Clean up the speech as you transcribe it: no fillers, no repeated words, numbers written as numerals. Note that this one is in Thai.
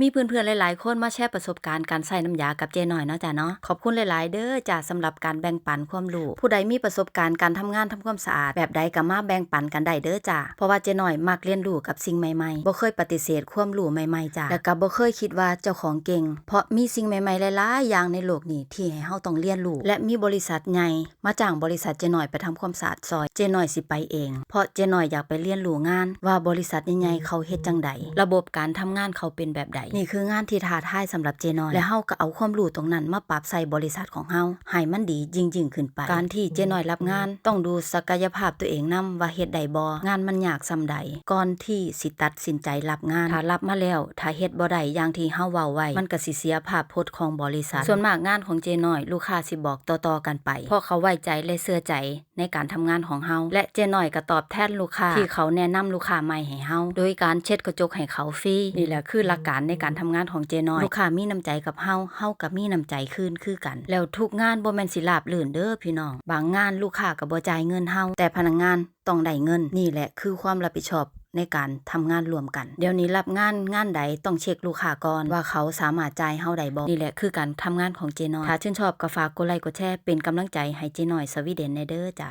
มีเพื่อนๆหลายๆคนมาแชร์ประสบการณ์การใส่น้ำยากับเจหน่อยเนาะจ้ะเนาะขอบคุณหลายๆเด้อจ้ะสำหรับการแบ่งปันความรู้ผู้ใดมีประสบการณ์การทำงานทำความสะอาดแบบใดก็มาแบ่งปันกันได้เด้อจ้ะเพราะว่าเจหน่อยมักเรียนรู้กับสิ่งใหม่ๆบ่เคยปฏิเสธความรู้ใหม่ๆจ้ะแล้วก็บ่เคยคิดว่าเจ้าของเก่งเพราะมีสิ่งใหม่ๆหลายๆอย่างในโลกนี้ที่ให้เฮาต้องเรียนรู้และมีบริษัทใหญ่มาจ้างบริษัทเจหน่อยไปทำความสะอาดซอยเจหน่อยสิไปเองเพราะเจหน่อยอยากไปเรียนรู้งานว่าบริษัทใหญ่ๆเขาเฮ็ดจังใดระบบการทำงานเขาเป็นแบบใดนี่คืองานที่ท้าทายสำหรับเจหน่อยและเฮาก็เอาความรู้ตรงนั้นมาปรับใส่บริษัทของเฮาให้มันดียิ่งขึ้นไปการที่เจหน่อยรับงานต้องดูศักยภาพตัวเองนำว่าเฮ็ดได้บ่งานมันยากส่ำใดก่อนที่สิตัดสินใจรับงานถ้ารับมาแล้วถ้าเฮ็ดบ่ได้อย่างที่เฮาเว้าไว้มันก็สิเสียภาพพจน์ของบริษัทส่วนมากงานของเจหน่อยลูกค้าสิบอกต่อๆกันไปเพราะเขาไว้ใจและเชื่อใจในการทำงานของเฮาและเจหน่อยก็ตอบแทนลูกค้าที่เขาแนะนำลูกค้าใหม่ให้เฮาโดยการเช็ดกระจกให้เขาฟรีนี่แหละคือหลักการในการทำงานของเจหน่อยลูกค้ามีน้ำใจกับเฮาก็มีน้ำใจคืนคือกันแล้วทุกงานบ่แม่นสิราบรื่นเด้อพี่น้องบางงานลูกค้าก็บ่จ่ายเงินเฮาแต่พนักงานต้องได้เงินนี่แหละคือความรับผิดชอบในการทำงานรวมกันเดี๋ยวนี้รับงานใดต้องเช็คลูกค้าก่อนว่าเขาสามารถจ่ายเฮาได้บ่นี่แหละคือการทำงานของเจหน่อยถ้าชื่นชอบก็ฝากกดไลค์กดแชร์เป็นกำลังใจให้เจหน่อยสวีเดนแน่เด้อจ้ะ